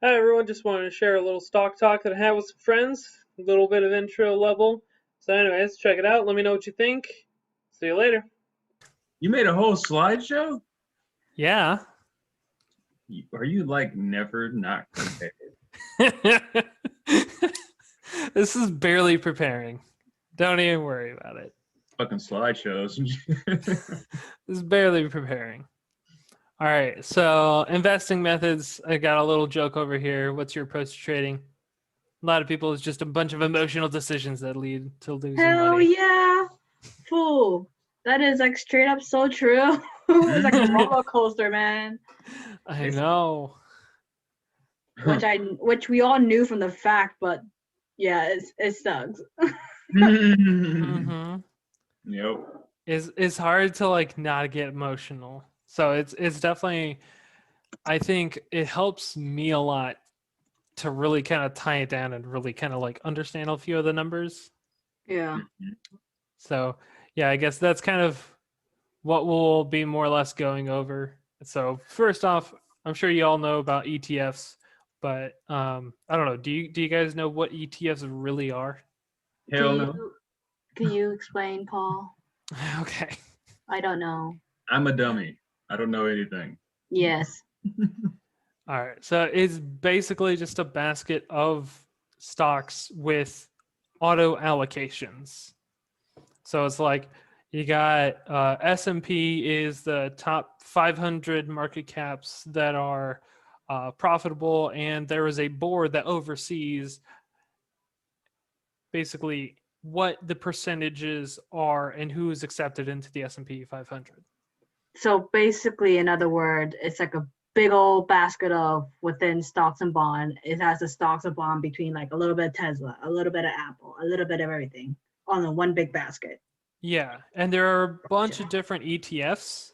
Hi everyone, just wanted to share a little stock talk that I had with some friends, a little bit of intro level. So anyways, check it out, let me know what you think. See you later. You made a whole slideshow? Yeah. Are you like never not prepared? This is barely preparing. Don't even worry about it. Fucking slideshows. This is barely preparing. All right. So investing methods. I got a little joke over here. What's your approach to trading? A lot of people, it's just a bunch of emotional decisions that lead to losing Hell money. yeah. Fool. That is like straight up so true. It's like a roller coaster, man. I know. Which we all knew from the fact, but yeah, it sucks. Mm-hmm. Yep. It's hard to like not get emotional. So it's definitely, I think it helps me a lot to really kind of tie it down and really kind of like understand a few of the numbers. Yeah. So yeah, I guess that's kind of what we'll be more or less going over. So first off, I'm sure you all know about ETFs, but I don't know. Do you guys know what ETFs really are? Hell no. Can you explain, Paul? Okay. I don't know. I'm a dummy. I don't know anything. Yes. All right. So it's basically just a basket of stocks with auto allocations. So it's like you got S&P is the top 500 market caps that are profitable, and there is a board that oversees basically what the percentages are and who is accepted into the S&P 500. So basically, in other words, it's like a big old basket of within stocks and bond. It has the stocks and bond between like a little bit of Tesla, a little bit of Apple, a little bit of everything on the one big basket. Yeah, and there are a bunch of different ETFs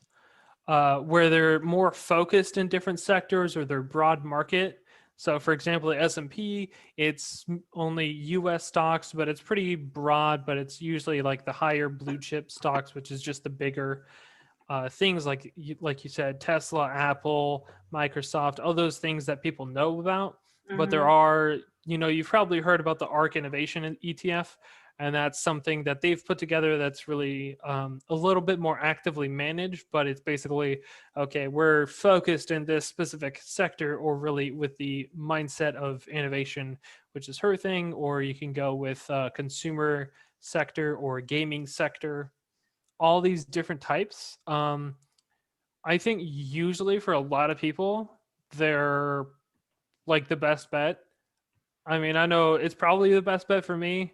where they're more focused in different sectors or they're broad market. So, for example, the S&P, it's only U.S. stocks, but it's pretty broad. But it's usually like the higher blue chip stocks, which is just the bigger things like you said, Tesla, Apple, Microsoft, all those things that people know about. But there are, you've probably heard about the ARK Innovation ETF, and that's something that they've put together that's really a little bit more actively managed. But it's basically, okay, we're focused in this specific sector, or really with the mindset of innovation, which is her thing. Or you can go with consumer sector or gaming sector. All these different types. I think usually for a lot of people, they're like the best bet. I mean, I know it's probably the best bet for me,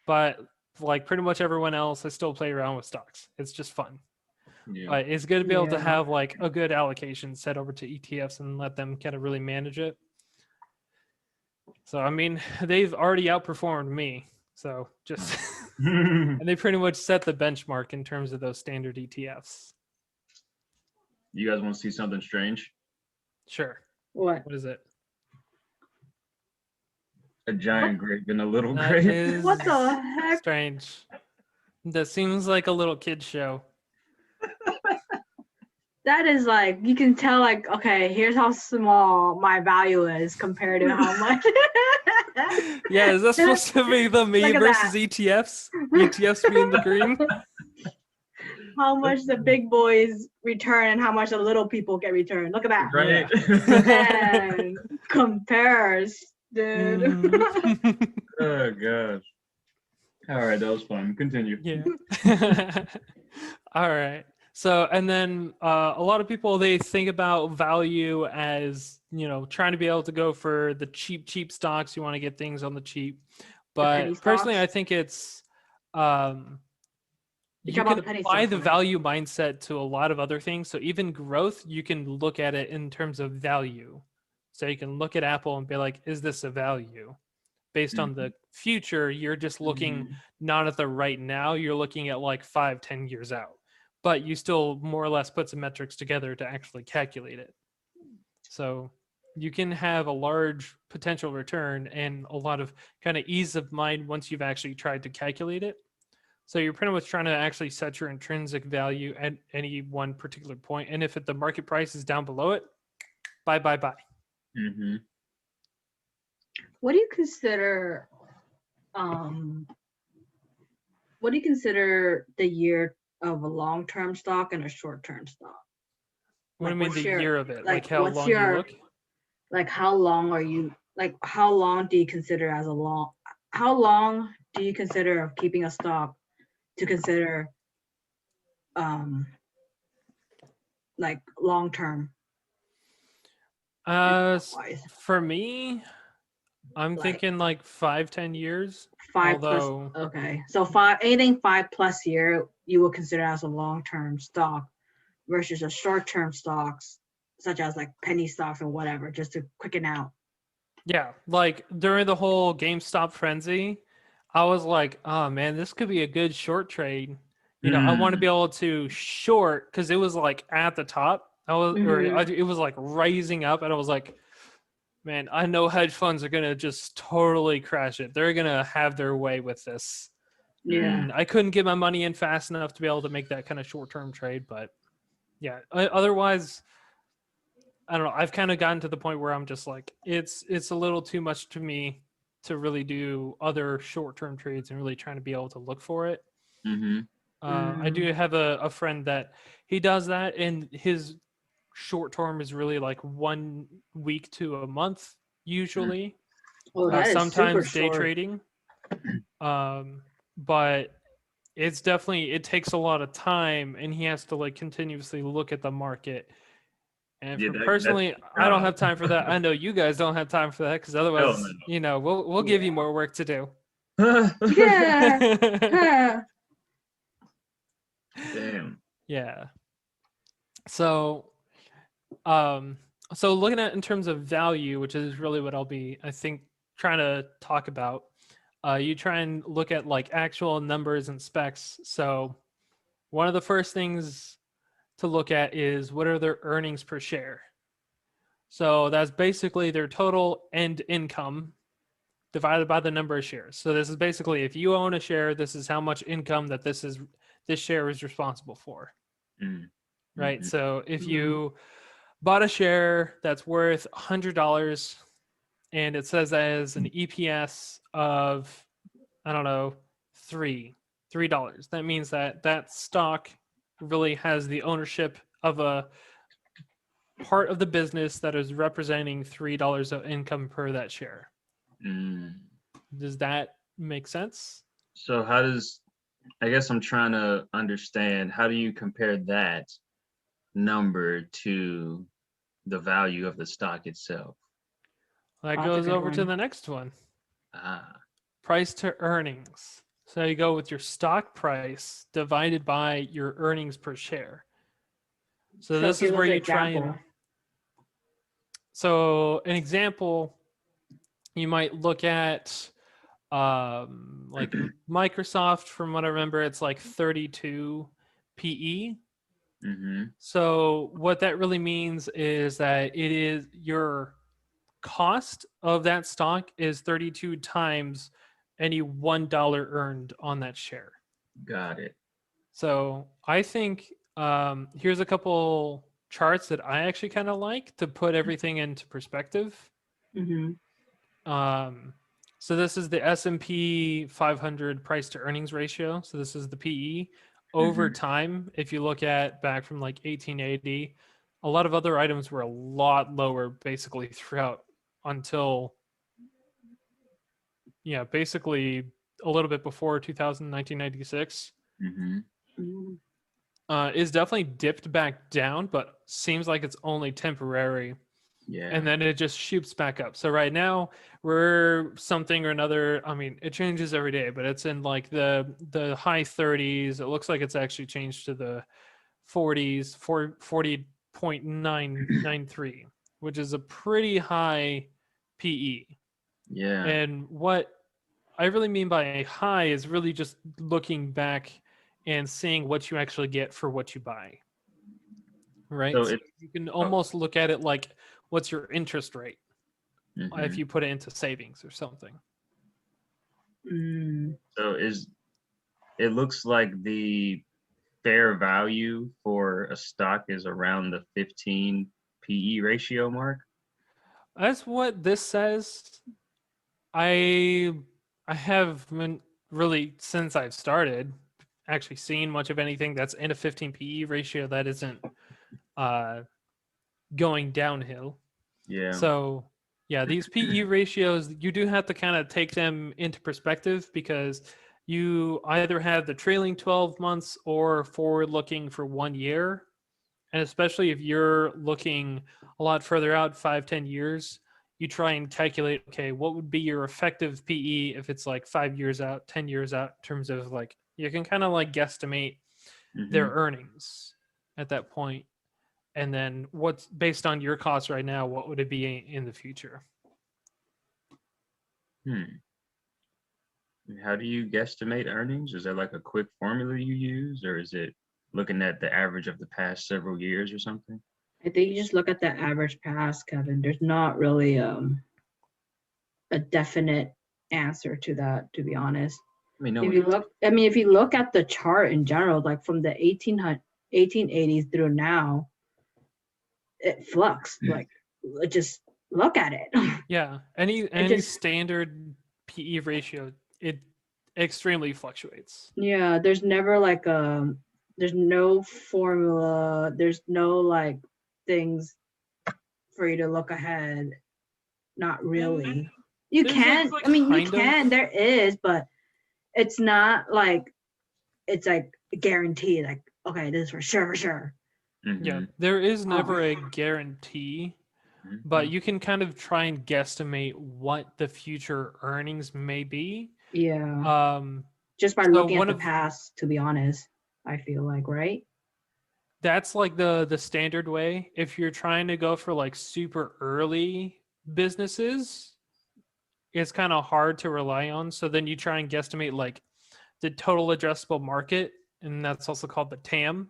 but like pretty much everyone else, I still play around with stocks. It's just fun. Yeah. But it's good to be able to have like a good allocation set over to ETFs and let them kind of really manage it. So, I mean, they've already outperformed me. So just, and they pretty much set the benchmark in terms of those standard ETFs. You guys want to see something strange? Sure. What? What is it? A giant grape and a little That grape. is What the heck? strange. That seems like a little kid's show. That is like, you can tell like, okay, here's how small my value is compared to how much. Yeah, is that supposed to be the me Look at versus that. ETFs? ETFs being the green? How much the big boys return and how much the little people get returned. Look at that. Right? Man, compares, dude. Mhm. Oh gosh. All right, that was fun. Continue. Yeah. All right. So, and then a lot of people, they think about value as, trying to be able to go for the cheap stocks. You want to get things on the cheap. penny But personally, I stocks. think it's, You you talk about can the penny apply stocks, the right? value mindset to a lot of other things. So even growth, you can look at it in terms of value. So you can look at Apple and be like, is this a value? Based on the future, you're just looking not at the right now, you're looking at like 5-10 years out, but you still more or less put some metrics together to actually calculate it. So you can have a large potential return and a lot of kind of ease of mind once you've actually tried to calculate it. So you're pretty much trying to actually set your intrinsic value at any one particular point, and if the market price is down below it, buy. Mm-hmm. What do you consider the year of a long-term stock and a short-term stock? What do you Like, mean what's the your- year of it? like, Like how what's long you your- look? Like, how long do you consider as a long? How long do you consider of keeping a stock to consider like long-term wise? For me, I'm Like- thinking like 5-10 years. 5 plus. Although Okay, so anything 5+ year you will consider as a long-term stock versus a short-term stocks such as like penny stocks or whatever, just to quicken out. yeah, like during the whole GameStop frenzy, I was like, oh man, this could be a good short trade. You know, I want to be able to short because it was like at the top. It was like rising up, and I was like, man, I know hedge funds are gonna just totally crash it. They're gonna have their way with this. Yeah. And I couldn't get my money in fast enough to be able to make that kind of short-term trade, but yeah, otherwise, I don't know. I've kind of gotten to the point where I'm just like, it's a little too much to me to really do other short-term trades and really trying to be able to look for it. Mm-hmm. I do have a friend that he does that, and his short term is really like 1 week to a month usually. Oh, that is Sometimes super day short. trading. But it's definitely, it takes a lot of time, and he has to like continuously look at the market. And Yeah, for that's personally, I don't have time for that. I know you guys don't have time for that because otherwise, no. you know, we'll give you more work to do. Yeah. Damn. Yeah. So, so looking at in terms of value, which is really what I'll be, I think, trying to talk about. You try and look at like actual numbers and specs. So, one of the first things to look at is what are their earnings per share. So that's basically their total end income divided by the number of shares. So this is basically if you own a share, this is how much income that this share is responsible for. Mm. Right? Mhm. So if you bought a share that's worth $100 and it says as an EPS of, I don't know, $3, that means that stock really has the ownership of a part of the business that is representing $3 of income per that share. Mm. Does that make sense? So I guess I'm trying to understand, how do you compare that number to the value of the stock itself? That That's a goes good over to one. the next one. Ah, Price to earnings. So you go with your stock price divided by your earnings per share. So this is give where us an you try and. example. So an example, you might look at like Microsoft. From what I remember, it's like 32 PE. mm-hmm. So what that really means is that it is your cost of that stock is 32 times any $1 earned on that share. Got it. So I think here's a couple charts that I actually kind of like to put everything into perspective. So this is the S&P 500 price to earnings ratio. So this is the PE. Over time, if you look at back from like 1880, a lot of other items were a lot lower basically throughout until, yeah, basically a little bit before 1996. Mm-hmm. Is definitely dipped back down, but seems like it's only temporary. Yeah. And then it just shoots back up. So right now we're something or another. I mean, it changes every day, but it's in like the high 30s. It looks like it's actually changed to the 40s, 40.993, which is a pretty high PE. Yeah. And what I really mean by a high is really just looking back and seeing what you actually get for what you buy. Right? So So you can almost look at it like, what's your interest rate if you put it into savings or something. So it looks like the fair value for a stock is around the 15 PE ratio mark? That's what this says. I haven't really, since I've started, actually seen much of anything that's in a 15 PE ratio that isn't going downhill. Yeah. So yeah, these PE ratios, you do have to kind of take them into perspective because you either have the trailing 12 months or forward looking for 1 year. And especially if you're looking a lot further out, 5-10 years, you try and calculate, okay, what would be your effective PE if it's like 5 years out, 10 years out, in terms of like, you can kind of like guesstimate their earnings at that point. And then what's based on your costs right now, what would it be in the future? How do you guesstimate earnings? Is there like a quick formula you use, or is it looking at the average of the past several years or something? I think you just look at the average pass, Kevin. There's not really a definite answer to that, to be honest. I mean, no. If you look at the chart in general, like from the 1880s through now, it flux. Like, just look at it. Yeah, any just- standard PE ratio, it extremely fluctuates. Yeah, there's never like there's no formula. There's no like things for you to look ahead. Not really. You There's, can. like, I mean, you kind of- can. There is, but it's not like it's like guaranteed. Like, okay, this is for sure, for sure. Yeah, there is never a guarantee, but you can kind of try and guesstimate what the future earnings may be. Yeah. Just by looking at the past, to be honest, I feel like, right? That's like the standard way. If you're trying to go for like super early businesses, it's kind of hard to rely on. So then you try and guesstimate like the total addressable market, and that's also called the TAM.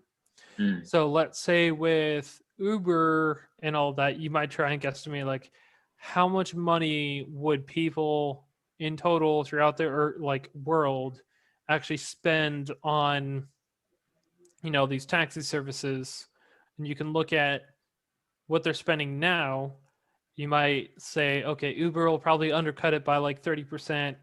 So let's say with Uber and all that, you might try and guesstimate like how much money would people in total throughout the like world actually spend on, you know, these taxi services. And you can look at what they're spending now. You might say, okay, Uber will probably undercut it by like 30%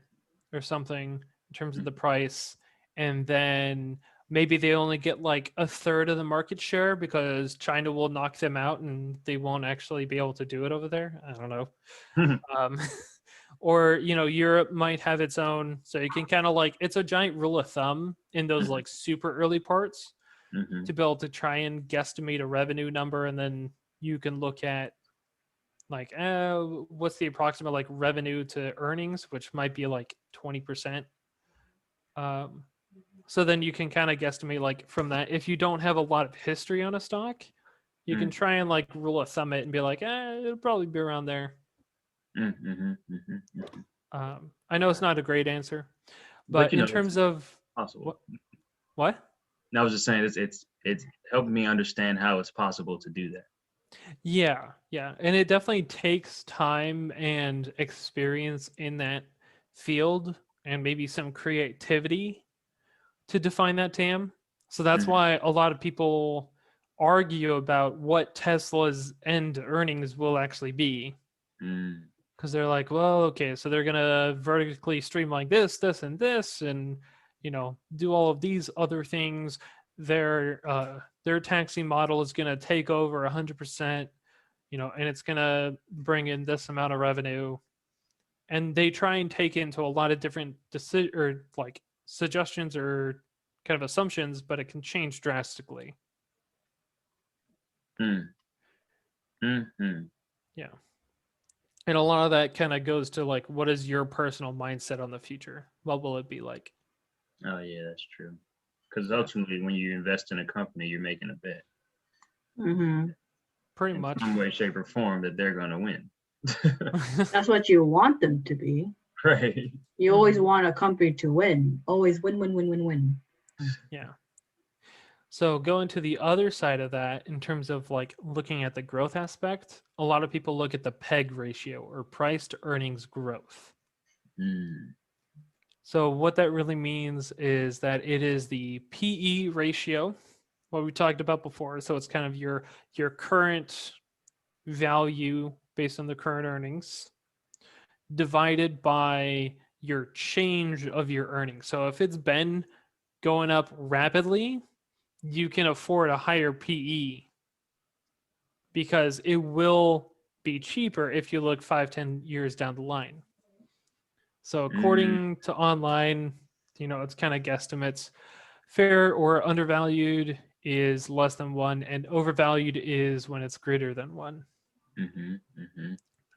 or something in terms of the price. And then maybe they only get like a third of the market share because China will knock them out and they won't actually be able to do it over there. I don't know. Or, you know, Europe might have its own. So you can kind of like, it's a giant rule of thumb in those like super early parts to be able to try and guesstimate a revenue number. And then you can look at like, what's the approximate like revenue to earnings, which might be like 20%. So then you can kind of guesstimate like from that. If you don't have a lot of history on a stock, you can try and like rule of thumb it and be like, it'll probably be around there. I know it's not a great answer, but in terms of possible. What? I was just saying it's helping me understand how it's possible to do that. Yeah, and it definitely takes time and experience in that field and maybe some creativity to define that TAM. So that's why a lot of people argue about what Tesla's end earnings will actually be. Because they're like, well, okay, so they're gonna vertically streamline this, and this, and you know, do all of these other things. Their taxi model is gonna take over 100%, you know, and it's gonna bring in this amount of revenue. And they try and take into a lot of different suggestions or kind of assumptions, but it can change drastically. Yeah. And a lot of that kind of goes to like, what is your personal mindset on the future? What will it be like? Oh yeah, that's true. Because ultimately, when you invest in a company, you're making a bet. Pretty in much. some way, shape, or form that they're going to win. That's what you want them to be. Right. You always want a company to win. Always win, win, win, win, win. Yeah. So going to the other side of that, in terms of like looking at the growth aspect, a lot of people look at the PEG ratio, or price to earnings growth. So what that really means is that it is the PE ratio, what we talked about before. So it's kind of your current value based on the current earnings divided by your change of your earnings. So if it's been going up rapidly, you can afford a higher PE because it will be cheaper if you look 5-10 years down the line. So according to online, it's kind of guesstimates. Fair or undervalued is less than 1, and overvalued is when it's greater than 1.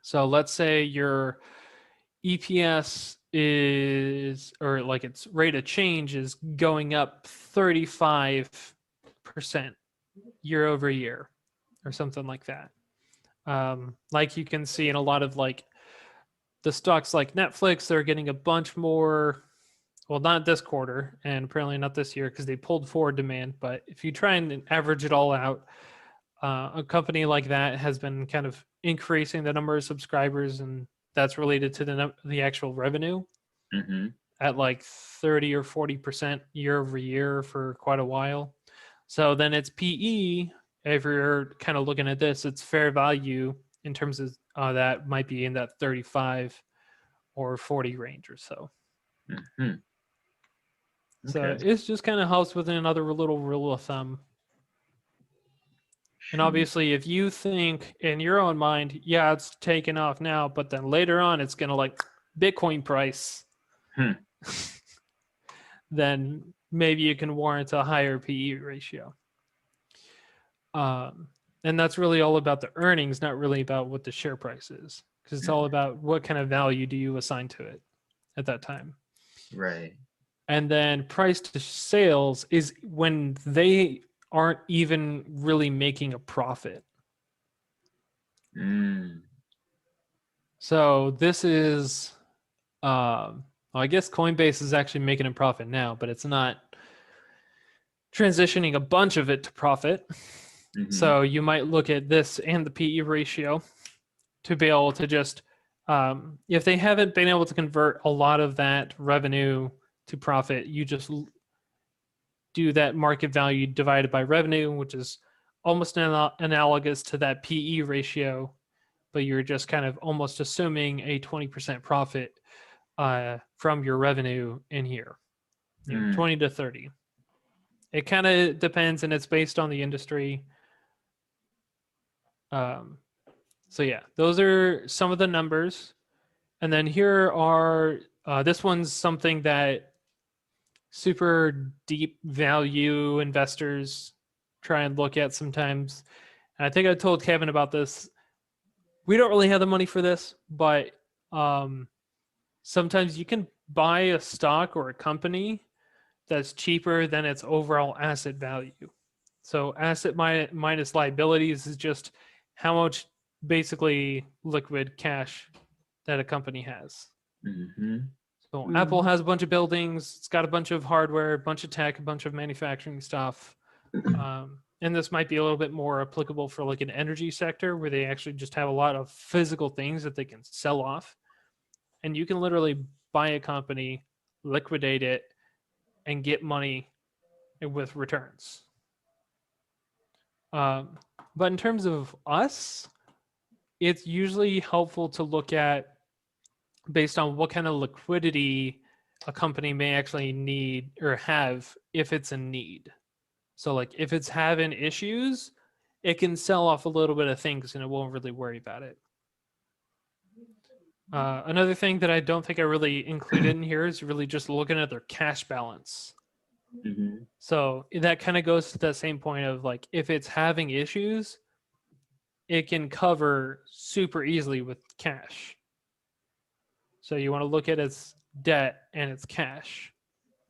So let's say your EPS is, or like its rate of change is going up 35% year over year or something like that. Like you can see in a lot of like the stocks like Netflix, they're getting a bunch more, well, not this quarter and apparently not this year because they pulled forward demand. But if you try and average it all out, a company like that has been kind of increasing the number of subscribers, and that's related to the actual revenue at like 30 or 40% year over year for quite a while. So then it's PE. If you're kind of looking at this, it's fair value in terms of that might be in that 35 or 40 range or so. So it's just kind of helps with another little rule of thumb. And obviously, if you think in your own mind, yeah, it's taking off now, but then later on it's going to like Bitcoin price, then maybe you can warrant a higher PE ratio. And that's really all about the earnings, not really about what the share price is, because it's all about what kind of value do you assign to it at that time. Right. And then price to sales is when they aren't even really making a profit. So this is, well, I guess Coinbase is actually making a profit now, but it's not transitioning a bunch of it to profit. So you might look at this and the PE ratio to be able to just, if they haven't been able to convert a lot of that revenue to profit, you just do that market value divided by revenue, which is almost analogous to that PE ratio, but you're just kind of almost assuming a 20% profit from your revenue in here, 20 to 30. It kind of depends, and it's based on the industry. So yeah, those are some of the numbers. And then here are, this one's something that super deep value investors try and look at sometimes. And I think I told Kevin about this. We don't really have the money for this, but sometimes you can buy a stock or a company that's cheaper than its overall asset value. So asset minus liabilities is just how much basically liquid cash that a company has. So Apple has a bunch of buildings, it's got a bunch of hardware, a bunch of tech, a bunch of manufacturing stuff. And this might be a little bit more applicable for like an energy sector where they actually just have a lot of physical things that they can sell off. And you can literally buy a company, liquidate it, and get money with returns. But in terms of us, it's usually helpful to look at based on what kind of liquidity a company may actually need or have if it's in need. So like if it's having issues, it can sell off a little bit of things and it won't really worry about it. Another thing that I don't think I really included in here is really just looking at their cash balance. So that kind of goes to that same point of like, if it's having issues, it can cover super easily with cash. So you want to look at its debt and its cash.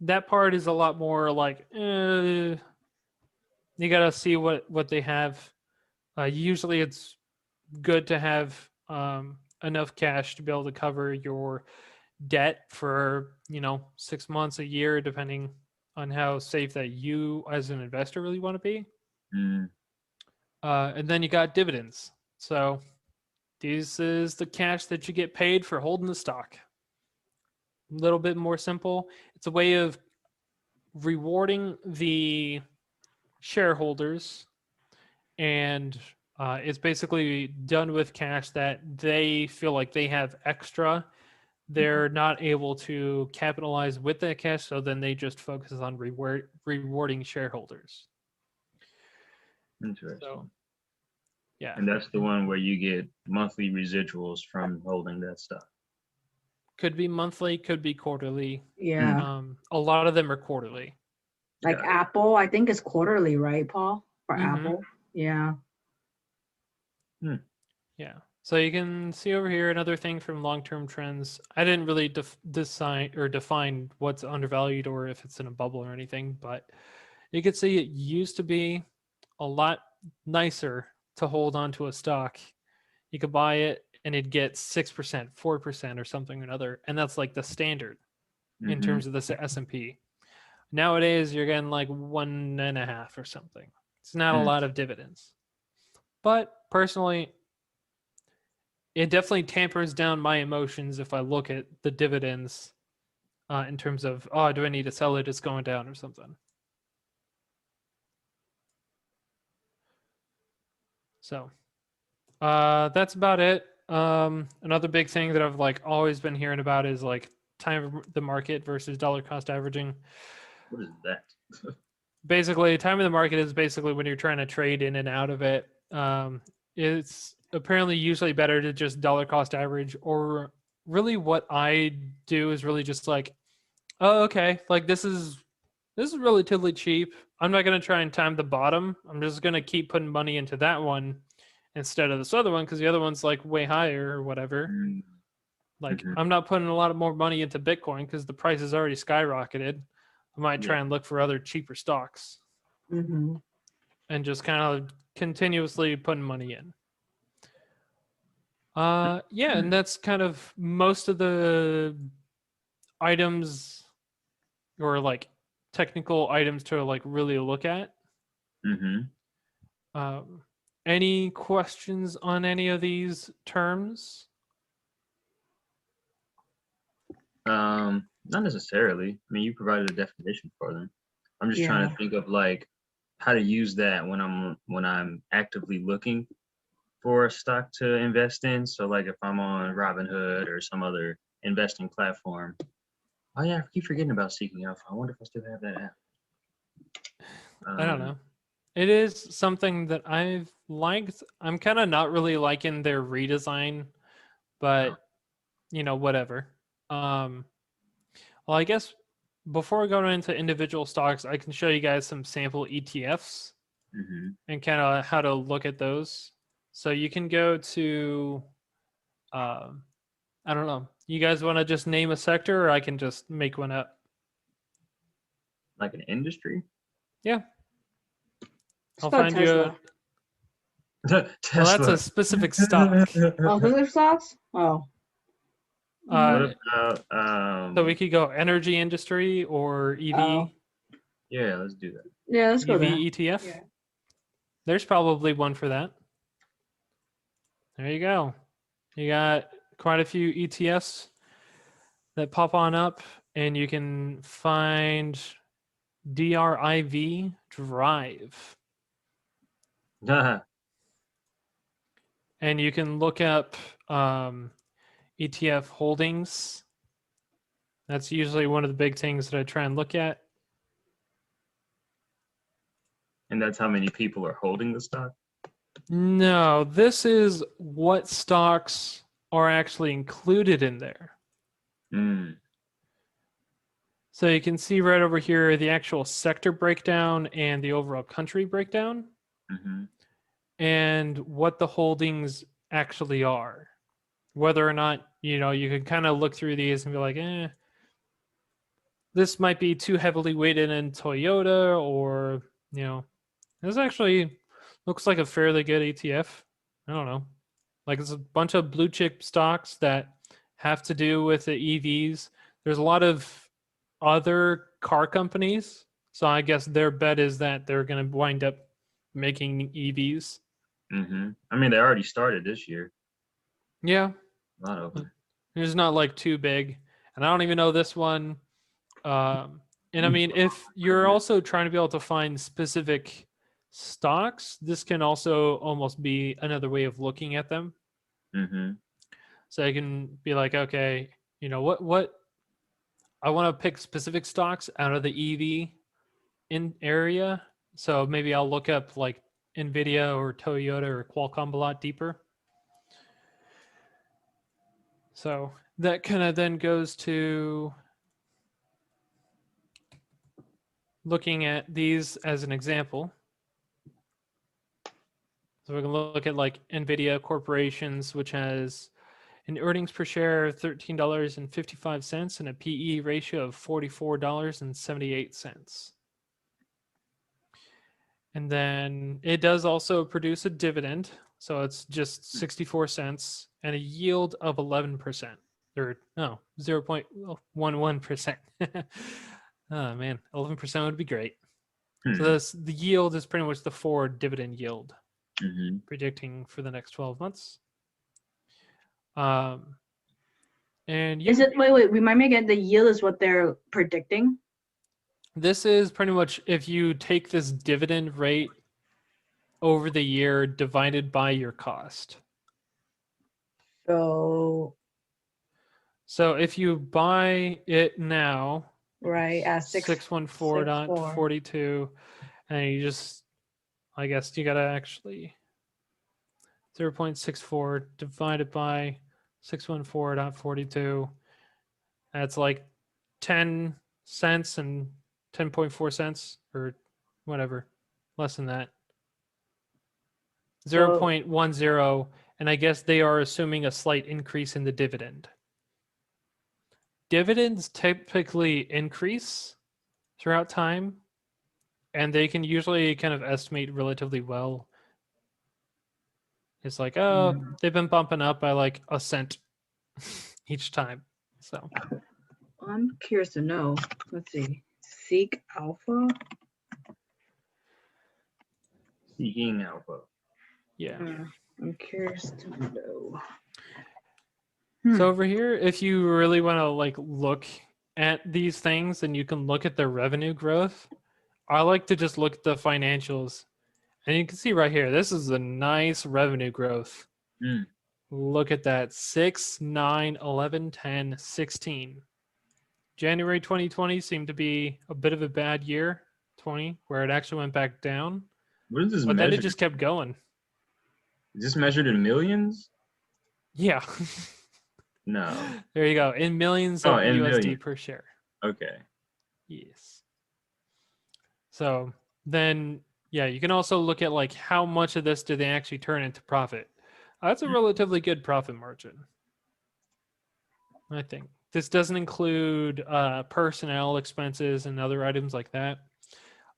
That part is a lot more like, you got to see what they have. Usually it's good to have enough cash to be able to cover your debt for, 6 months, a year, depending on how safe that you as an investor really want to be. And then you got dividends. So this is the cash that you get paid for holding the stock. A little bit more simple. It's a way of rewarding the shareholders and It's basically done with cash that they feel like they have extra. They're not able to capitalize with that cash, so then they just focus on rewarding shareholders. Interesting. So, yeah. And that's the one where you get monthly residuals from holding that stock. Could be monthly, could be quarterly. Yeah. A lot of them are quarterly. Like Got it. Apple, I think is quarterly, right, Paul? For Mhm. Apple. Yeah. Yeah. So you can see over here another thing from long-term trends. I didn't really define what's undervalued or if it's in a bubble or anything, but you can see it used to be a lot nicer to hold onto a stock. You could buy it and it'd get 6%, 4% or something or another, and that's like the standard in Mhm. terms of the S&P. Nowadays, you're getting like 1.5 or something. It's not a Mm. lot of dividends. But personally, it definitely tampers down my emotions if I look at the dividends in terms of, oh, do I need to sell it? It's going down or something. So that's about it. Another big thing that I've like always been hearing about is like time of the market versus dollar cost averaging. What is that? Basically, time of the market is basically when you're trying to trade in and out of it. It's apparently usually better to just dollar cost average, or really what I do is really just like, oh, okay, like this is relatively cheap. I'm not going to try and time the bottom. I'm just going to keep putting money into that one instead of this other one because the other one's like way higher or whatever. Mm. Like Mhm. I'm not putting a lot of more money into Bitcoin because the price has already skyrocketed. I might try Yeah. and look for other cheaper stocks Mm-hmm. and just kind of continuously putting money in. Yeah, and that's kind of most of the items or like technical items to like really look at. Mhm. Any questions on any of these terms? Not necessarily. I mean, you provided a definition for them. I'm just trying Yeah. to think of like how to use that when I'm actively looking for a stock to invest in. So like if I'm on Robinhood or some other investing platform. Oh yeah, I keep forgetting about Seeking Alpha. I wonder if I still have that app. I don't know. It is something that I've liked. I'm kind of not really liking their redesign, but you know, whatever. Well, I guess before we go into individual stocks, I can show you guys some sample ETFs Mm-hmm. and kind of how to look at those. So you can go to, I don't know. You guys want to just name a sector, or I can just make one up? Like an industry? Yeah. I'll Spell find you. Tesla. Well, that's a specific stock. Oh, Tesla stocks? Oh. What about So we could go energy industry or EV. Oh. yeah, let's do that. Yeah, let's go EV there. ETF. Yeah. There's probably one for that. There you go. You got quite a few ETFs that pop on up, and you can find DRIV Drive. And you can look up ETF Holdings. That's usually one of the big things that I try and look at. And that's how many people are holding the stock? No, this is what stocks are actually included in there. Mm. So you can see right over here the actual sector breakdown and the overall country breakdown, Mm-hmm. and what the holdings actually are. Whether or not, you know, you can kind of look through these and be like, this might be too heavily weighted in Toyota, or, you know, this actually looks like a fairly good ETF. I don't know. Like it's a bunch of blue chip stocks that have to do with the EVs. There's a lot of other car companies. So I guess their bet is that they're going to wind up making EVs. Mm-hmm. I mean, they already started this year. Yeah. A lot of them. It's not like too big. And I don't even know this one. And I mean, if you're also trying to be able to find specific stocks, this can also almost be another way of looking at them. Mm-hmm. So you can be like, okay, you know, what I want to pick specific stocks out of the EV in area. So maybe I'll look up like Nvidia or Toyota or Qualcomm a lot deeper. So that kind of then goes to looking at these as an example. So we can look at like Nvidia Corporations, which has an earnings per share of $13.55 and a PE ratio of $44.78. And then it does also produce a dividend. So it's just 64 cents and a yield of 11%. Or no, 0.11%. Oh man, 11% would be great. So the yield is pretty much the forward dividend yield predicting for the next 12 months. And Is it, wait, remind me again, the yield is what they're predicting? this is pretty much if you take this dividend rate over the year divided by your cost. So if you buy it now, right at 614.42, and you just, I guess you gotta actually 0.64 divided by 614.42. That's like 10 cents and 10.4 cents or whatever, less than that. 0.10, and I guess they are assuming a slight increase in the dividend. Dividends typically increase throughout time, and they can usually kind of estimate relatively well. It's like, oh, they've been bumping up by like a cent each time. So I'm curious to know. Let's see. Seek Alpha. Seeking alpha. yeah. I'm curious to know. So over here, if you really want to like look at these things, then you can look at their revenue growth. I like to just look at the financials. And you can see right here, this is a nice revenue growth. Look at that, 6, 9, 11, 10, 16. January 2020 seemed to be a bit of a bad year, 20, where it actually went back down. What is this But measured? then it just kept going. Is this measured in millions? Yeah. No. There you go. In millions of in USD millions. per share. Okay. Yes. So then, yeah, you can also look at like how much of this do they actually turn into profit. That's a relatively good profit margin, I think. This doesn't include personnel expenses and other items like that.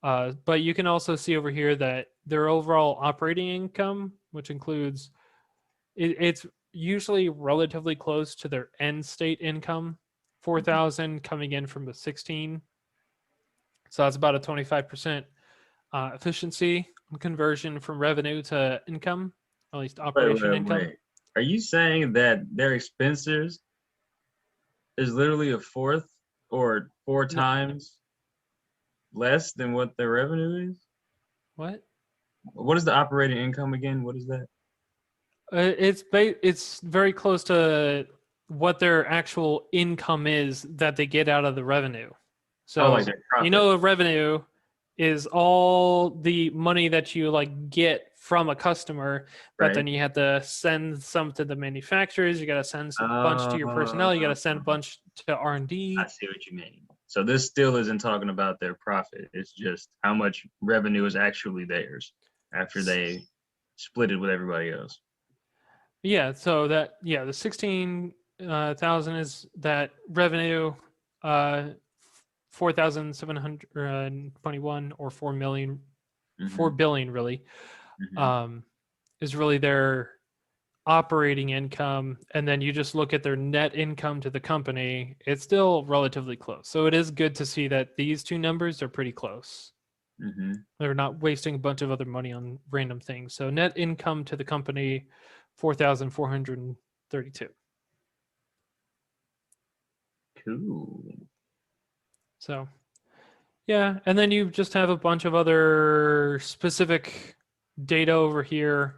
But you can also see over here that their overall operating income, which includes, it's usually relatively close to their end state income, 4,000 coming in from the 16. So that's about a 25% efficiency conversion from revenue to income, at least operation income. Wait. Are you saying that their expenses is literally a fourth or four times less than what their revenue is? What? What is the operating income again? What is that? It's very close to what their actual income is that they get out of the revenue. So like their profit. you know, revenue is all the money that you like get from a customer, but then you have to send some to the manufacturers. You got to send a bunch to your personnel. You got to send a bunch to R&D. I see what you mean. So this still isn't talking about their profit. It's just how much revenue is actually theirs after they split it with everybody else. Yeah. So that, the 16,000 is that revenue, 4,721 or 4 million, 4 billion really, is really their operating income. And then you just look at their net income to the company, it's still relatively close. So it is good to see that these two numbers are pretty close. They're not wasting a bunch of other money on random things. So net income to the company, 4,432. Cool. So Yeah, and then you just have a bunch of other specific data over here,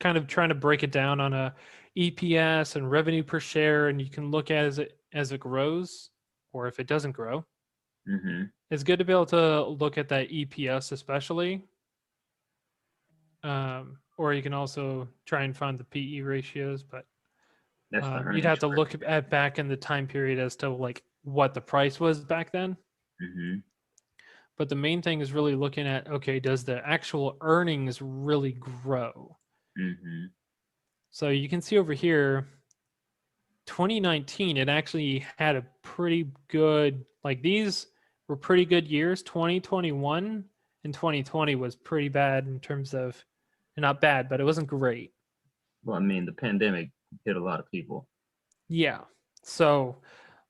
kind of trying to break it down on a EPS and revenue per share, and you can look at as it grows, or if it doesn't grow. Mm-hmm. It's good to be able to look at that EPS especially. Or you can also try and find the PE ratios, but That's the you'd earnings have to per look share. at back in the time period as to like what the price was back then. Mm-hmm. But the main thing is really looking at, okay, does the actual earnings really grow? Mm-hmm. So you can see over here, 2019, it actually had a pretty good, like these were pretty good years. 2021 and 2020 was pretty bad in terms of, not bad, but it wasn't great. Well, I mean, the pandemic hit a lot of people. Yeah. So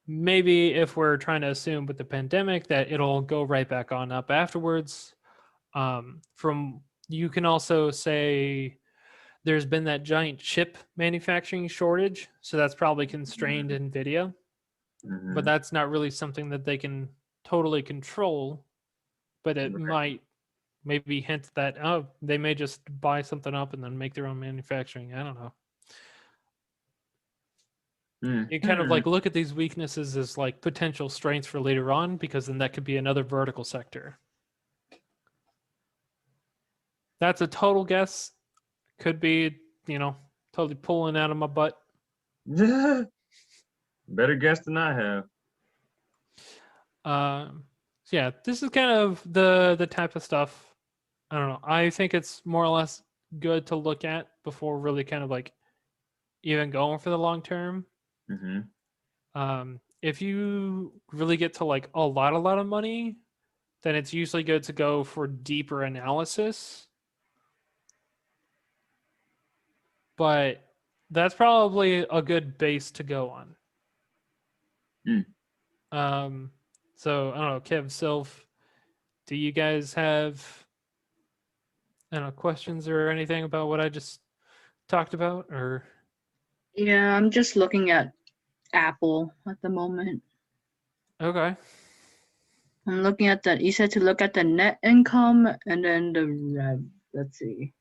maybe if we're trying to assume with the pandemic that it'll go right back on up afterwards. From you can also say there's been that giant chip manufacturing shortage, so that's probably constrained NVIDIA, Mm-hmm. but that's not really something that they can totally control. But it Right. might maybe hint that they may just buy something up and then make their own manufacturing. I don't know. You kind of like look at these weaknesses as like potential strengths for later on, because then that could be another vertical sector. That's a total guess. Could be, totally pulling out of my butt. Better guess than I have. So yeah, this is kind of the type of stuff. I don't know. I think it's more or less good to look at before really kind of like even going for the long term. Mm-hmm. If you really get to like a lot of money, then it's usually good to go for deeper analysis. But that's probably a good base to go on. So I don't know, Kev, Sylph, do you guys have questions or anything about what I just talked about? Or Yeah, I'm just looking at Apple at the moment. okay. I'm looking at you said to look at the net income and then let's see,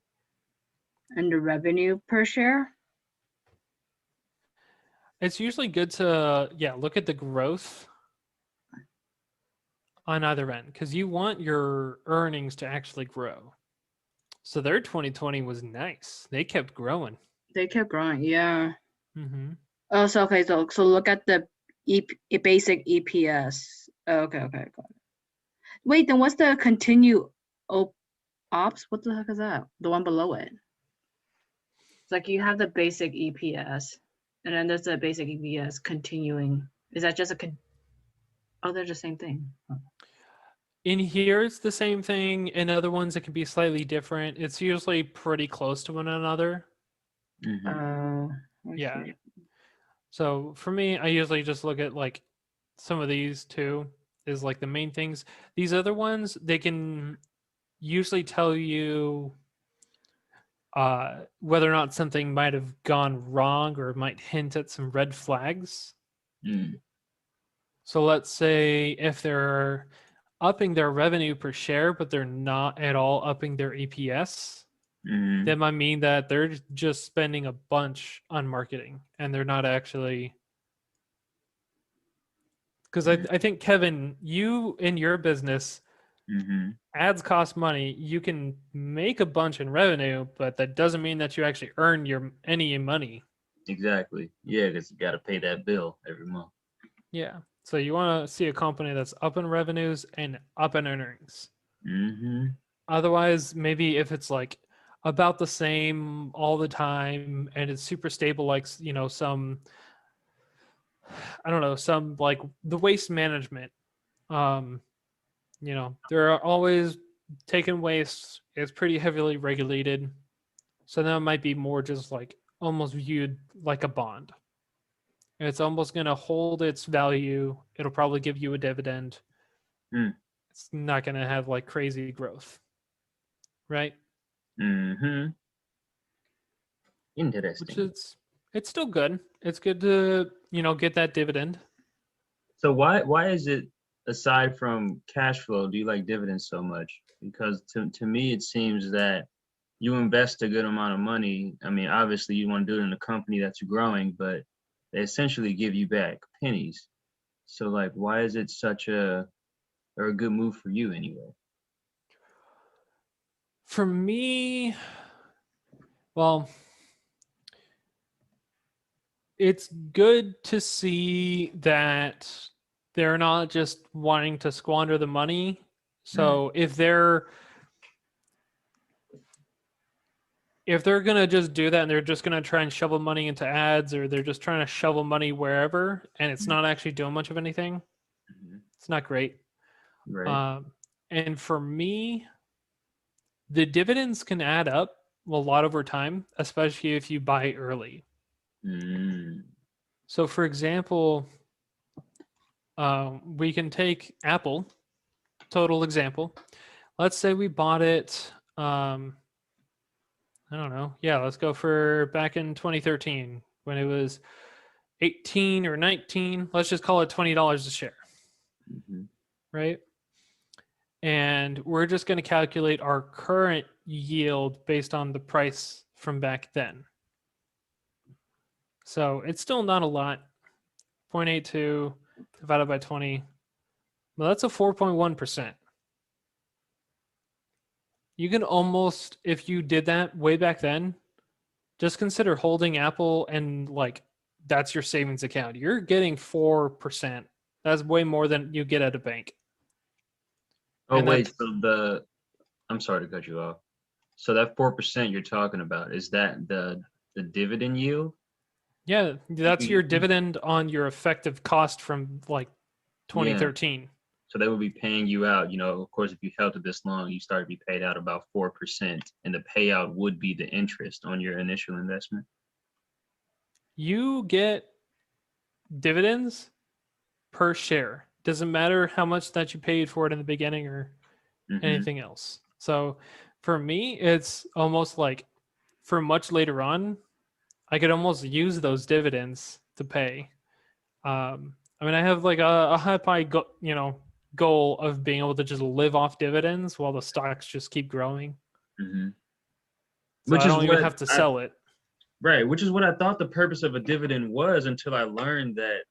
and the revenue per share. It's usually good to look at the growth on either end, because you want your earnings to actually grow. So their 2020 was nice. They kept growing. They kept growing, yeah. Mm-hmm. Oh, so okay, so look at the basic EPS. Okay, got it. Wait, then what's the continue ops? What the heck is that? The one below it. It's like you have the basic EPS, and then there's the basic EPS continuing. Is that just oh, they're the same thing. Oh. In here, it's the same thing. In other ones, it can be slightly different. It's usually pretty close to one another. Mm-hmm. Yeah. So for me, I usually just look at like some of these two is like the main things. These other ones, they can usually tell you whether or not something might have gone wrong or might hint at some red flags. So let's say if they're upping their revenue per share, but they're not at all upping their EPS, that might mean that they're just spending a bunch on marketing and they're not actually. Because I think, Kevin, you in your business, ads cost money. You can make a bunch in revenue, but that doesn't mean that you actually earn any money. Exactly. Yeah, because you got to pay that bill every month. Yeah. So you want to see a company that's up in revenues and up in earnings. Otherwise, maybe if it's like about the same all the time and it's super stable, like some, I don't know, some like the waste management. They're always taking waste. It's pretty heavily regulated. So that might be more just like almost viewed like a bond. It's almost going to hold its value. It'll probably give you a dividend. It's not going to have like crazy growth. Right? Interesting. Which it's still good. It's good to, get that dividend. So why is it aside from cash flow, do you like dividends so much? Because to me, it seems that you invest a good amount of money. I mean, obviously, you want to do it in a company that's growing, but they essentially give you back pennies. So, like, why is it such a or a good move for you anyway? For me, well, it's good to see that they're not just wanting to squander the money. So if they're gonna just do that and they're just gonna try and shovel money into ads, or they're just trying to shovel money wherever and it's not actually doing much of anything, it's not great. Right. And for me, the dividends can add up a lot over time, especially if you buy early. Mm. So for example, we can take Apple, total example. Let's say we bought it, I don't know. Yeah, let's go for back in 2013 when it was 18 or 19. Let's just call it $20 a share, right? And we're just going to calculate our current yield based on the price from back then. So it's still not a lot. 0.82 divided by 20. Well, that's a 4.1%. You can almost, if you did that way back then, just consider holding Apple and like that's your savings account. You're getting 4%. That's way more than you get at a bank. Oh, And wait, so I'm sorry to cut you off. So that 4% you're talking about, is that the dividend yield? Yeah, that's your You- dividend on your effective cost from like Yeah. 2013. So they would be paying you out, of course, if you held it this long, you start to be paid out about 4%, and the payout would be the interest on your initial investment. You get dividends per share. Doesn't matter how much that you paid for it in the beginning or anything else. So for me, it's almost like for much later on, I could almost use those dividends to pay. I mean, I have like a high goal of being able to just live off dividends while the stocks just keep growing. Mm-hmm. So I don't even have to sell it. Right, which is what I thought the purpose of a dividend was until I learned that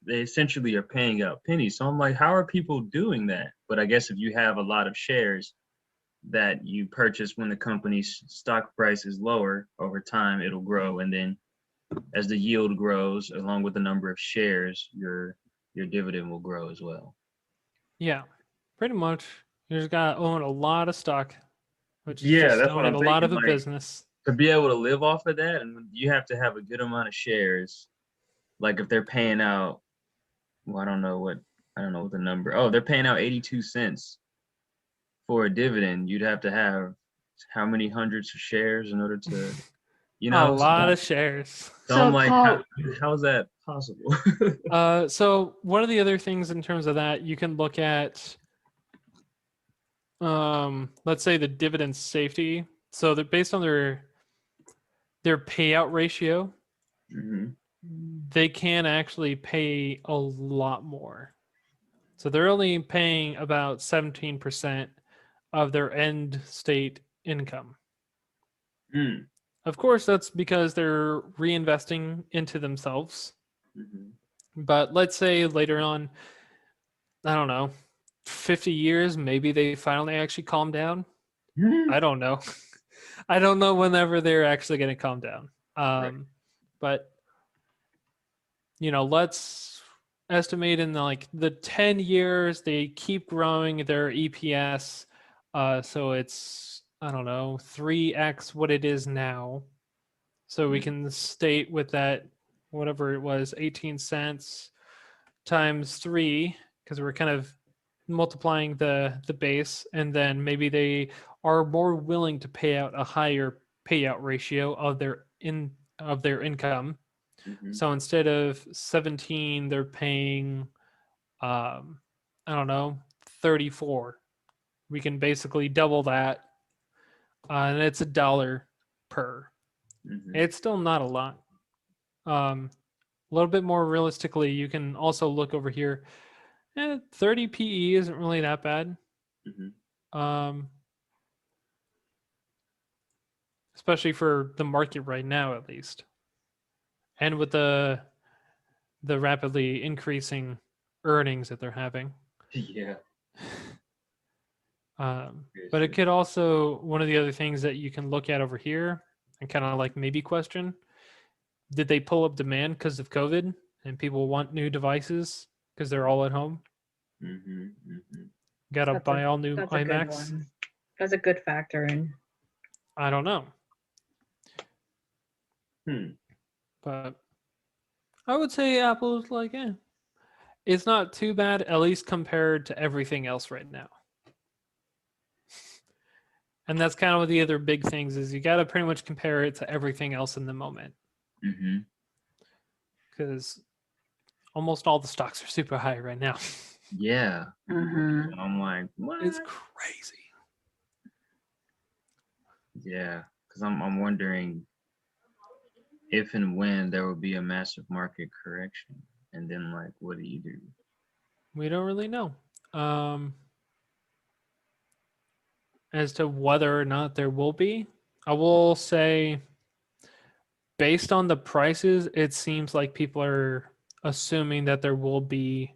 they essentially are paying out pennies. So I'm like, how are people doing that? But I guess if you have a lot of shares that you purchase when the company's stock price is lower, over time it'll grow, and then as the yield grows along with the number of shares, your dividend will grow as well. Yeah, pretty much. You just gotta own a lot of stock, which is Yeah, just that's what owning I'm a lot thinking. of a Like, business. to be able to live off of that, and you have to have a good amount of shares. Like if they're paying out, well, I don't know what the number. Oh, they're paying out 82 cents for a dividend. You'd have to have how many hundreds of shares in order to, A lot of shares. So So I'm like, Paul, how is that possible? So one of the other things in terms of that, you can look at, let's say the dividend safety. So that based on their payout ratio, they can actually pay a lot more. So they're only paying about 17% of their end state income. Of course, that's because they're reinvesting into themselves. But let's say later on, I don't know, 50 years, maybe they finally actually calm down. I don't know. I don't know whenever they're actually going to calm down. Right. But, let's estimate in the 10 years, they keep growing their EPS. So it's, I don't know, 3x what it is now. So we can state with that, whatever it was, 18 cents times 3, because we're kind of multiplying the base, and then maybe they are more willing to pay out a higher payout ratio of their income. So instead of 17, they're paying, I don't know, 34. We can basically double that, and it's $1 per. It's still not a lot. A little bit more realistically, you can also look over here. 30 PE isn't really that bad. Mhm. Especially for the market right now, at least. And with the rapidly increasing earnings that they're having. Yeah. But it could also, one of the other things that you can look at over here and kind of like maybe question, did they pull up demand because of COVID and people want new devices because they're all at home? Gotta buy all new That's a good iMacs? one. That's a good factor in. I don't know. Hmm. But I would say Apple's like, it's not too bad, at least compared to everything else right now. And that's kind of one of the other big things is you got to pretty much compare it to everything else in the moment. Because almost all the stocks are super high right now. Yeah. Mm-hmm. I'm like, what? It's crazy. Yeah, because I'm wondering if and when there will be a massive market correction, and then like, what do you do? We don't really know. As to whether or not there will be, I will say, based on the prices, it seems like people are assuming that there will be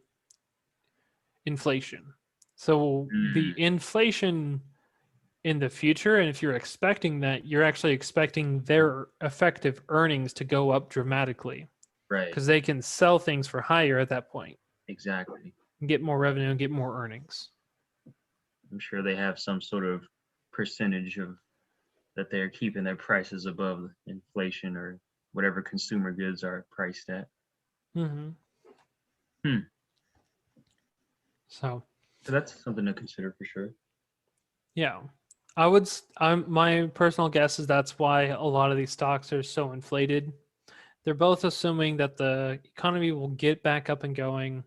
inflation. So the inflation in the future, and if you're expecting that, you're actually expecting their effective earnings to go up dramatically Right. because they can sell things for higher at that point Exactly. and get more revenue and get more earnings. I'm sure they have some sort of percentage of that they're keeping their prices above inflation or whatever consumer goods are priced at. Mm-hmm. Hmm. So that's something to consider for sure. yeah, my personal guess is that's why a lot of these stocks are so inflated. They're both assuming that the economy will get back up and going.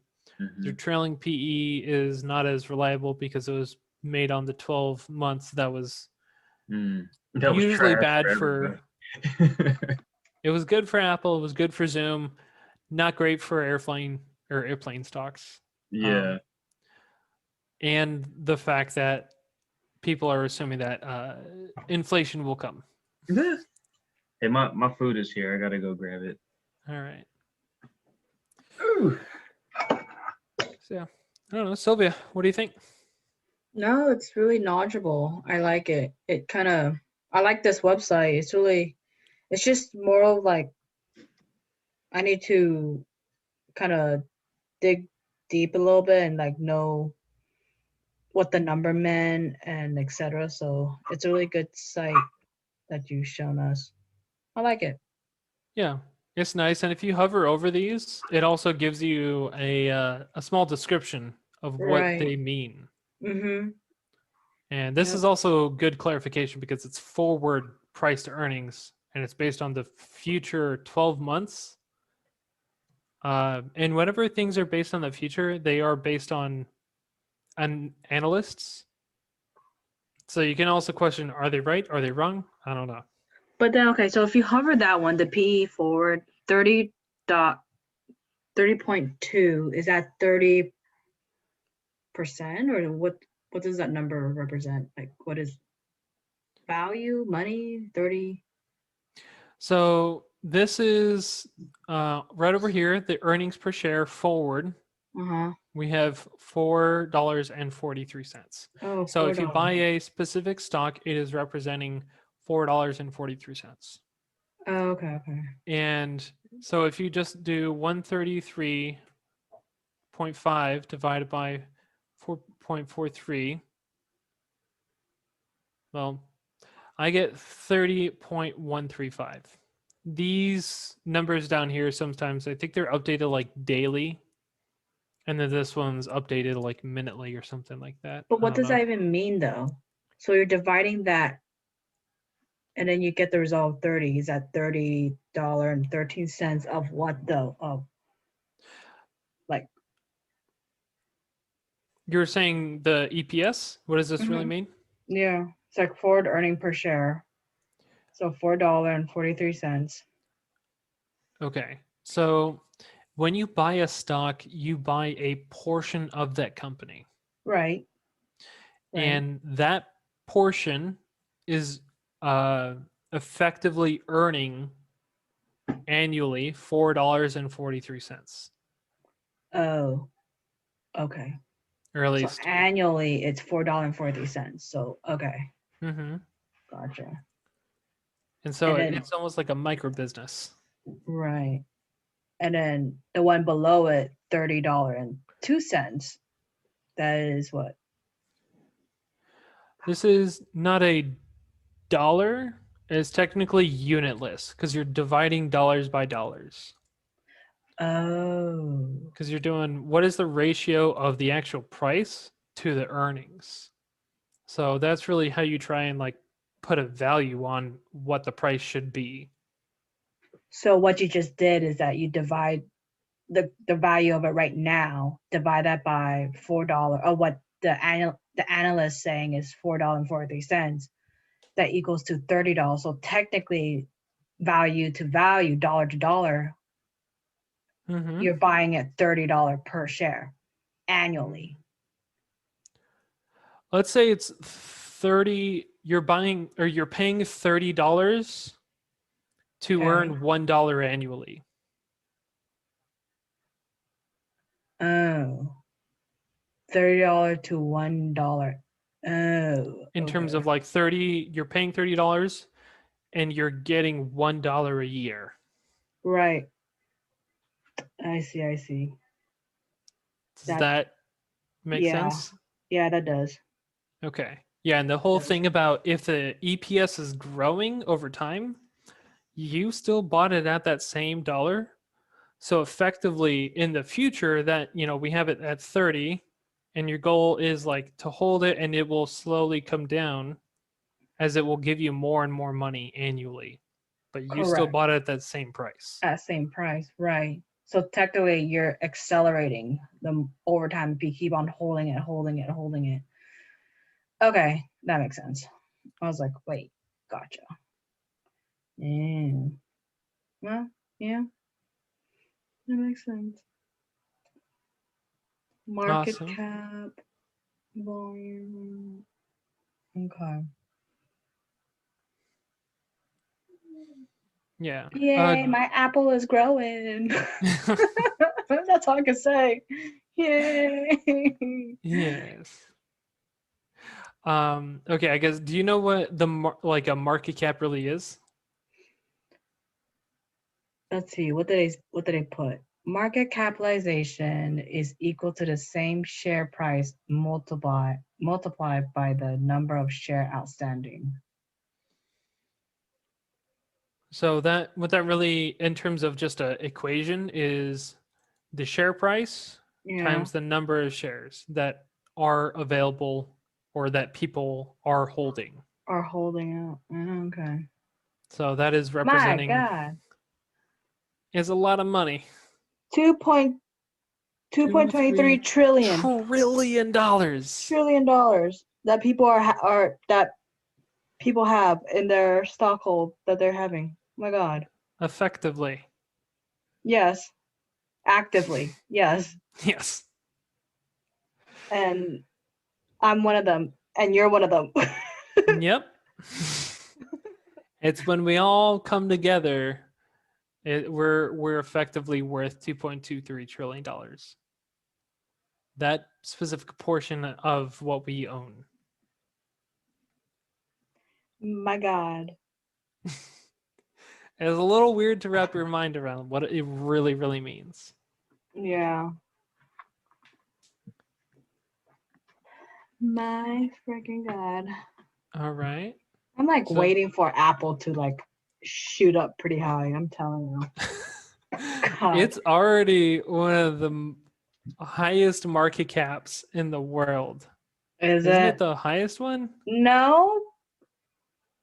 Their trailing PE is not as reliable because it was made on the 12 months. That was That was usually trash bad for it was good for Apple. It was good for Zoom. Not great for airplane stocks. Yeah. And the fact that people are assuming that inflation will come. Hey, my food is here. I gotta go grab it. All right. Ooh. So yeah, I don't know, Sylvia, what do you think? No, it's really knowledgeable. I like it. I like this website. It's just more of like, I need to kind of dig deep a little bit and like know what the number meant and etc. So it's a really good site that you've shown us. I like it. Yeah, it's nice, and if you hover over these, it also gives you a small description of what Right. they mean. Mm-hmm. And this is also good clarification because it's forward price to earnings, and it's based on the future 12 months. And whenever things are based on the future, they are based on analysts. So you can also question, are they right? Are they wrong? I don't know. But then, okay, so if you hover that one, the PE forward 30.2, is that 30% or what does that number represent? Like what is value, money, 30? So this is right over here, the earnings per share forward. Uh-huh. We have $4.43. Oh, So if you $4. buy a specific stock, it is representing $4.43. Oh, okay. And so if you just do 133.5 divided by 4.43, well, I get 30.135. These numbers down here, sometimes I think they're updated like daily. And then this one's updated like minutely or something like that. But what does that even mean though? So you're dividing that and then you get the result of 30. Is that $30.13 of what though? Of like, You're saying the EPS? What does this really mean? yeah, it's like forward earning per share. So $4.43. Okay. So when you buy a stock, you buy a portion of that company. Right. And that portion is effectively earning annually $4.43. Oh, okay. Or at So least. annually, it's $4.40. So okay, Mhm. gotcha. And so And then- it's almost like a micro business. Right. And then the one below it, $30.02. That is what? This is not a dollar. It's technically unitless because you're dividing dollars by dollars. Oh. Because you're doing what is the ratio of the actual price to the earnings. So that's really how you try and like put a value on what the price should be. So what you just did is that you divide the value of it right now, divide that by $4, or what the analyst saying is $4.43. That equals to $30. So technically, value to value, dollar to dollar, Mhm. you're buying at $30 per share annually. Let's say it's 30, you're buying or you're paying $30 to Okay. earn $1 annually. Oh. $30 to $1. Oh. In terms okay. of like 30, you're paying $30 and you're getting $1 a year. Right. I see. Does That- that make yeah. sense? Yeah, that does. Okay. Yeah, and the whole Yeah. thing about if the EPS is growing over time, you still bought it at that same dollar. So effectively in the future that, we have it at 30 and your goal is like to hold it and it will slowly come down as it will give you more and more money annually. But you still Correct. bought it at that same price. At same price, right. So technically you're accelerating the over time if you keep on holding it. Okay, that makes sense. I was like, wait, gotcha. Yeah. Well, yeah. That makes sense. Market Awesome. cap, volume. Okay. Yeah. Yay, my apple is growing. That's all I can say. Yay. Yes. Okay, I guess do you know what like a market cap really is? Let's see, what did they put? Market capitalization is equal to the same share price multiplied by the number of share outstanding. So what that really in terms of just a equation is the share price Yeah. times the number of shares that are available or that people are holding. Are holding out. Okay. So that is My representing God. is a lot of money. 2.23 trillion. $1 trillion. Dollars that people that people have in their stock hold that they're having. Oh my God. Effectively. Yes. Actively. Yes. Yes. And I'm one of them, and you're one of them. Yep. It's when we all come together, we're effectively worth $2.23 trillion. That specific portion of what we own. My God. It's a little weird to wrap your mind around what it really, really means. Yeah. My freaking God. All right. I'm like So- waiting for Apple to like shoot up pretty high. I'm telling you. God. It's already one of the highest market caps in the world. Isn't Isn't it? it the highest one? No.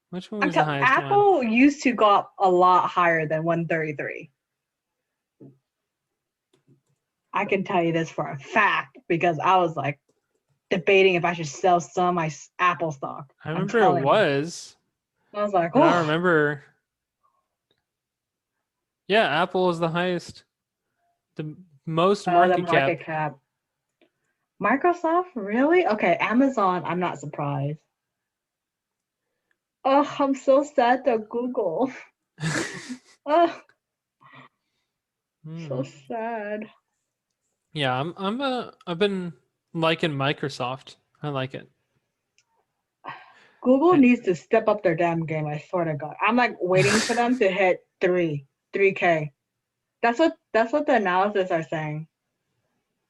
Which one was the highest one? Apple used to go up a lot higher than 133. I can tell you this for a fact because I was like debating if I should sell some of my Apple stock. I I'm remember telling it you. was. I was like, But I oh, remember. Yeah, Apple was the highest. The most The market market cap. cap. Microsoft, really? Okay, Amazon, I'm not surprised. Oh, I'm so sad that Google. Oh, so Hmm. sad. Yeah, I've been liking Microsoft. I like it. Google And- needs to step up their damn game, I swear to God. I'm like waiting for them to hit 3K. That's what the analysis are saying.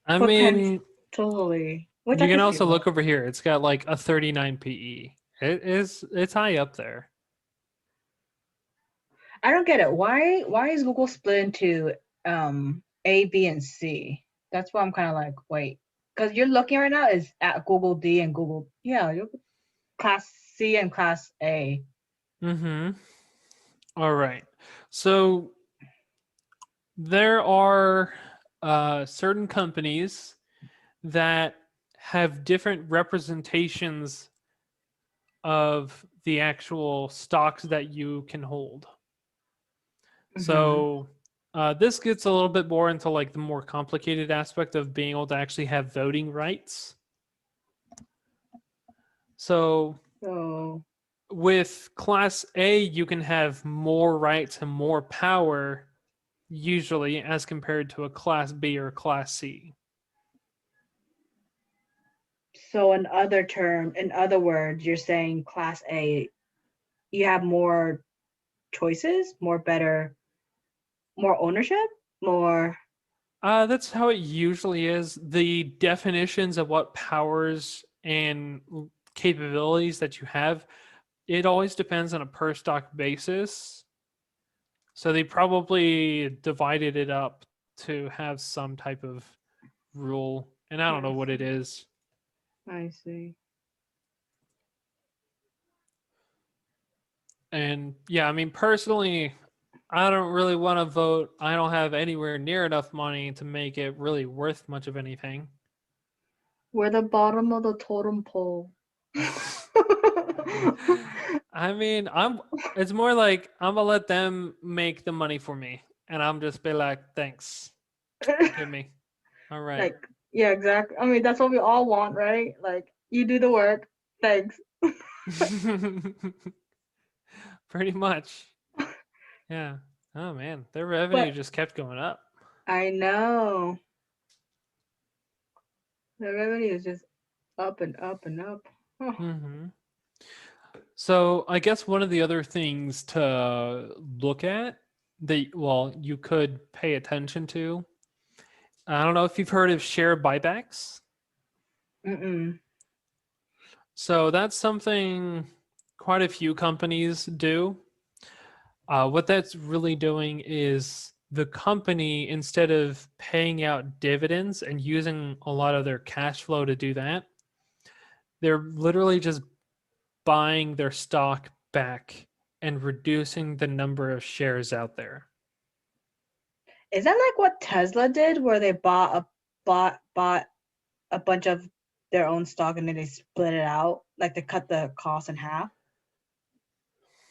I mean, Totally. Which you I can can see also that. look over here. It's got like a 39 PE. It's high up there. I don't get it. Why is Google split into A, B, and C? That's why I'm kind of like, wait. Because you're looking right now is at Google D and Google, yeah, you're class C and class A. Mm-hmm. All right. So there are certain companies that have different representations of the actual stocks that you can hold. So this gets a little bit more into like the more complicated aspect of being able to actually have voting rights. So So with Class A, you can have more rights and more power, usually, as compared to a Class B or Class C. So in other words, you're saying class A, you have more choices, more ownership, more. That's how it usually is. The definitions of what powers and capabilities that you have, it always depends on a per stock basis. So they probably divided it up to have some type of rule, and I don't know what it is. I see. And yeah, I mean, personally, I don't really want to vote. I don't have anywhere near enough money to make it really worth much of anything. We're the bottom of the totem pole. I mean, it's more like I'm gonna let them make the money for me, and I'm just be like, thanks, give me. All right. Like, yeah, exactly. I mean, that's what we all want, right? Like, you do the work. Thanks. Pretty much. Yeah. Oh man, their revenue But just kept going up. I know the revenue is just up and up and up. Oh, Hmm. So I guess one of the other things to look at that, well, you could pay attention to. I don't know if you've heard of share buybacks. mm-mm. So that's something quite a few companies do. What that's really doing is the company, instead of paying out dividends and using a lot of their cash flow to do that, they're literally just buying their stock back and reducing the number of shares out there. Is that like what Tesla did, where they bought a bunch of their own stock and then they split it out, like they cut the cost in half?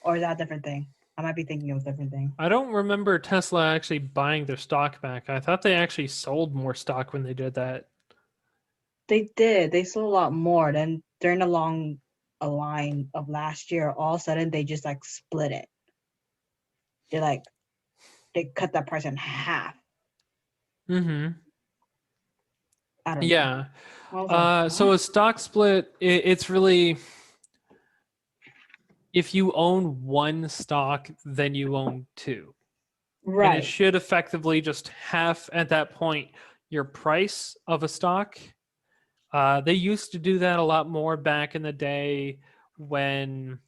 Or is that a different thing? I might be thinking of a different thing. I don't remember Tesla actually buying their stock back. I thought they actually sold more stock when they did that. They did. They sold a lot more. Then during along a line of last year, all of a sudden they just like split it. They like they cut that price in half. Mm-hmm. I don't know. Yeah. I was like, So a stock split, it's really, if you own one stock, then you own two. And it right. should effectively just half at that point your price of a stock. They used to do that a lot more back in the day when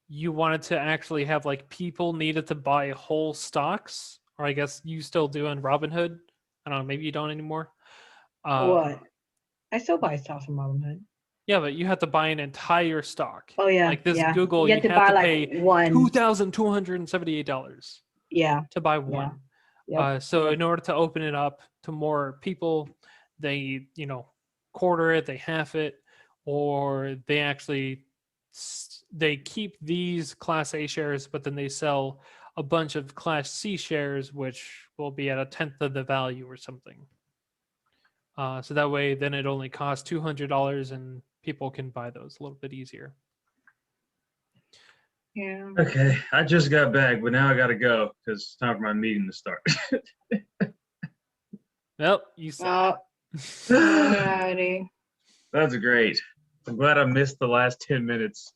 you wanted to actually have like people needed to buy whole stocks, or I guess you still do in Robinhood. I don't know, maybe you don't anymore. What? I still buy stocks from Robinhood. Yeah, but you have to buy an entire stock. Oh yeah, Like this yeah. Google, You you have to have buy to like pay one. $2,278 Yeah. to buy Yeah. one. Yep. So in order to open it up to more people, they quarter it, they half it, or they actually they keep these Class A shares, but then they sell a bunch of Class C shares, which will be at 1/10 of the value or something. So that way, then it only costs $200 and people can buy those a little bit easier. Yeah. Okay, I just got back, but now I gotta go because it's time for my meeting to start. Well, you saw. Alrighty. That's great. I'm glad I missed the last 10 minutes.